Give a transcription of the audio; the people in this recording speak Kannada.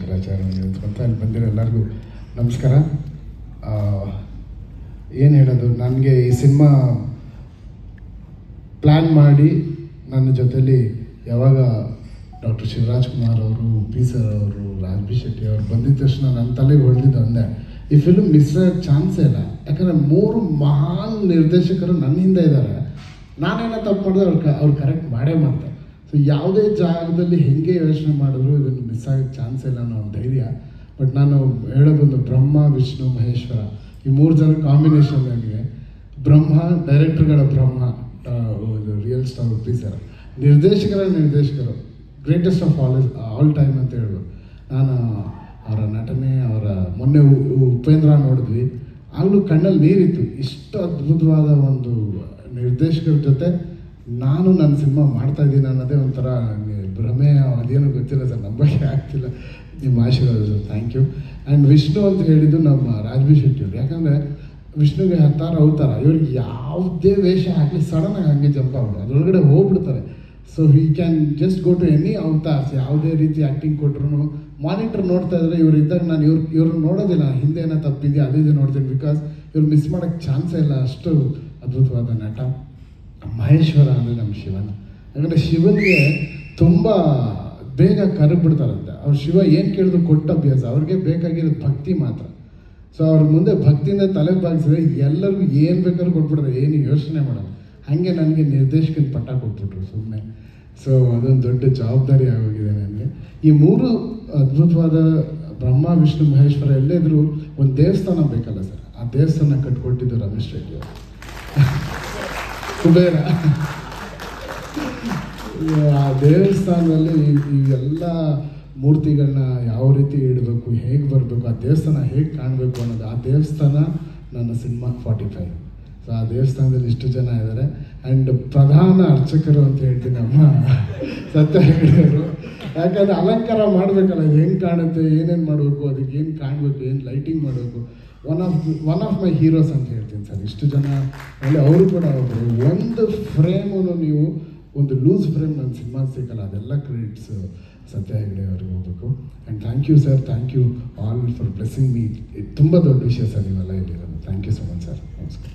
ಶಂಕರಾಚಾರ್ಯ ನಿಂತ್ಕೊಂತ ಅಲ್ಲಿ ಬಂದಿರೋ ಎಲ್ಲರಿಗೂ ನಮಸ್ಕಾರ. ಏನು ಹೇಳೋದು, ನನಗೆ ಈ ಸಿನಿಮಾ ಪ್ಲ್ಯಾನ್ ಮಾಡಿ ನನ್ನ ಜೊತೆಲಿ ಯಾವಾಗ ಡಾಕ್ಟರ್ ಶಿವರಾಜ್ ಕುಮಾರ್ ಅವರು, ಪಿ ಸರ್ ಅವರು, ರಾಜ್ ಶೆಟ್ಟಿ ಅವರು ಬಂದಿದ್ದ ತಕ್ಷಣ ನನ್ನ ತಲೆಗೆ ಹೊಡೆದಿದ್ದು ಅಂದೆ, ಈ ಫಿಲ್ಮ್ ಮಿಸ್ ಆಗೋ ಚಾನ್ಸೇ ಇಲ್ಲ. ಯಾಕಂದರೆ 3 ಮಹಾನ್ ನಿರ್ದೇಶಕರು ನನ್ನ ಹಿಂದೆ ಇದ್ದಾರೆ. ನಾನೇನೋ ತಪ್ಪು ಮಾಡಿದ್ರೆ ಅವ್ರು ಕರೆಕ್ಟ್ ಮಾಡೇ ಮಾಡ್ತಾರೆ. ಸೊ ಯಾವುದೇ ಜಾಗದಲ್ಲಿ ಹೆಂಗೆ ಯೋಚನೆ ಮಾಡಿದ್ರು ಇದನ್ನು ಮಿಸ್ ಆಗೋಕ್ಕೆ ಚಾನ್ಸ್ ಇಲ್ಲ ಅನ್ನೋ ಒಂದು ಧೈರ್ಯ. ಬಟ್ ನಾನು ಹೇಳೋದೊಂದು ಬ್ರಹ್ಮ, ವಿಷ್ಣು, ಮಹೇಶ್ವರ ಈ 3 ಜನ ಕಾಂಬಿನೇಷನ್ ಆಗಿದೆ. ಬ್ರಹ್ಮ ಡೈರೆಕ್ಟರ್ಗಳ ಬ್ರಹ್ಮ, ರಿಯಲ್ ಸ್ಟಾರ್ ಪಿ ಸರ್, ನಿರ್ದೇಶಕರು ಗ್ರೇಟೆಸ್ಟ್ ಆಫ್ ಆಲ್ ಟೈಮ್ ಅಂತ ಹೇಳ್ಬೋದು. ನಾನು ಅವರ ನಟನೆ, ಅವರ ಮೊನ್ನೆ ಉಪೇಂದ್ರ ನೋಡಿದ್ವಿ, ಆಗಲೂ ಕಣ್ಣಲ್ಲಿ ನೀರಿತ್ತು. ಇಷ್ಟು ಅದ್ಭುತವಾದ ಒಂದು ನಿರ್ದೇಶಕರ ಜೊತೆ ನಾನು ನನ್ನ ಸಿನಿಮಾ ಮಾಡ್ತಾಯಿದ್ದೀನಿ ಅನ್ನೋದೇ ಒಂಥರ ಭ್ರಮೆ, ಅದೇನು ಗೊತ್ತಿಲ್ಲ ಸರ್, ನಂಬಕ್ಕೆ ಆಗ್ತಿಲ್ಲ. ನಿಮ್ಮ ಆಶೀರ್ವಾದ sir, thank you. And Vishnu ಅಂತ ಹೇಳಿದ್ದು ನಮ್ಮ ರಾಜ್ ಶೆಟ್ಟಿ ಅವರು. ಯಾಕಂದರೆ ವಿಷ್ಣುಗೆ 10 ಅವತಾರ, ಇವ್ರಿಗೆ ಯಾವುದೇ ವೇಷ ಹಾಕಲಿ ಸಡನ್ನಾಗಿ ಹಂಗೆ ಜಂಪ್ ಆಗ್ಬಿಡು, ಅದರೊಳಗಡೆ ಹೋಗ್ಬಿಡ್ತಾರೆ. So he can just go to any avatars. ಯಾವುದೇ ರೀತಿ ಆ್ಯಕ್ಟಿಂಗ್ ಕೊಟ್ಟರು ಮಾನಿಟರ್ ನೋಡ್ತಾ ಇದ್ದರೆ ಇವ್ರು ಇದ್ದಾಗ ನಾನು ಇವ್ರನ್ನ ನೋಡೋದಿಲ್ಲ, ಹಿಂದೆ ಏನೋ ತಪ್ಪಿದೆಯಾ ಅದು ಇದು ನೋಡ್ತೀನಿ. ಬಿಕಾಸ್ ಇವ್ರು ಮಿಸ್ ಮಾಡೋಕ್ಕೆ ಚಾನ್ಸೇ ಇಲ್ಲ, ಅಷ್ಟು ಅದ್ಭುತವಾದ ನಟ. ಮಹೇಶ್ವರ ಅಂದರೆ ನಮ್ಮ ಶಿವನ. ಯಾಕಂದರೆ ಶಿವನಿಗೆ ತುಂಬ ಬೇಗ ಕರಗ್ಬಿಡ್ತಾರಂತೆ. ಅವ್ರು ಶಿವ ಏನು ಕೇಳಿದ್ರು ಕೊಟ್ಟ ಅಭ್ಯಾಸ, ಅವ್ರಿಗೆ ಬೇಕಾಗಿರೋದು ಭಕ್ತಿ ಮಾತ್ರ. ಸೊ ಅವ್ರ ಮುಂದೆ ಭಕ್ತಿಯಿಂದ ತಲೆ ಬಾಗಿಸಿದ್ರೆ ಎಲ್ಲರಿಗೂ ಏನು ಬೇಕಾದ್ರೂ ಕೊಟ್ಬಿಡ್ತಾರೆ, ಏನು ಯೋಚನೆ ಮಾಡೋದು. ಹಾಗೆ ನನಗೆ ನಿರ್ದೇಶಕನ ಪಟ್ಟ ಕೊಟ್ಬಿಟ್ರು ಸುಮ್ಮನೆ. ಸೊ ಅದೊಂದು ದೊಡ್ಡ ಜವಾಬ್ದಾರಿ ಆಗೋಗಿದೆ ನನಗೆ. ಈ 3 ಅದ್ಭುತವಾದ ಬ್ರಹ್ಮ, ವಿಷ್ಣು, ಮಹೇಶ್ವರ ಎಲ್ಲೇದ್ರು ಒಂದು ದೇವಸ್ಥಾನ ಬೇಕಲ್ಲ ಸರ್, ಆ ದೇವಸ್ಥಾನ ಕಟ್ಕೊಟ್ಟಿದ್ದು ರಮೇಶ್ ರೆಡ್ಡಿ ಅವರು, ಕುಬೇರ. ಆ ದೇವಸ್ಥಾನದಲ್ಲಿ ಇವೆಲ್ಲ ಮೂರ್ತಿಗಳನ್ನ ಯಾವ ರೀತಿ ಇಡಬೇಕು, ಹೇಗೆ ಬರಬೇಕು, ಆ ದೇವಸ್ಥಾನ ಹೇಗೆ ಕಾಣಬೇಕು ಅನ್ನೋದು, ಆ ದೇವಸ್ಥಾನ ನನ್ನ ಸಿನಿಮಾ 45. ಸೊ ಆ ದೇವಸ್ಥಾನದಲ್ಲಿ ಇಷ್ಟು ಜನ ಇದ್ದಾರೆ. ಆ್ಯಂಡ್ ಪ್ರಧಾನ ಅರ್ಚಕರು ಅಂತ ಹೇಳ್ತೀನಿ ನಮ್ಮ ಸತ್ಯ ಹೆಗಡೆಯವರು. ಯಾಕಂದರೆ ಅಲಂಕಾರ ಮಾಡಬೇಕಲ್ಲ, ಇದು ಹೆಂಗೆ ಕಾಣುತ್ತೆ, ಏನೇನು ಮಾಡಬೇಕು, ಅದಕ್ಕೆ ಏನು ಕಾಣಬೇಕು, ಏನು ಲೈಟಿಂಗ್ ಮಾಡಬೇಕು. ಒನ್ ಆಫ್ ಮೈ ಹೀರೋಸ್ ಅಂತ ಹೇಳ್ತೀನಿ ಸರ್. ಇಷ್ಟು ಜನ ಅಲ್ಲಿ ಅವರು ಕೂಡ ಒಬ್ಬರು. ಒಂದು ಫ್ರೇಮು ನೀವು ಒಂದು ಲೂಸ್ ಫ್ರೇಮ್ ನನ್ನ ಸಿನಿಮಾ ಸಿಕ್ಕಲ್ಲ, ಅದೆಲ್ಲ ಕ್ರೆಡಿಟ್ಸ್ ಸತ್ಯ ಹೆಗಡೆ ಅವ್ರಿಗೆ ಹೋಗಬೇಕು. And thank you sir, thank you all for blessing me. ತುಂಬ ದೊಡ್ಡ ವಿಷಯ ಸರ್ ನೀವೆಲ್ಲ ಇಲ್ಲಿರೋದು. Thank you so much sir. ನಮಸ್ಕಾರ.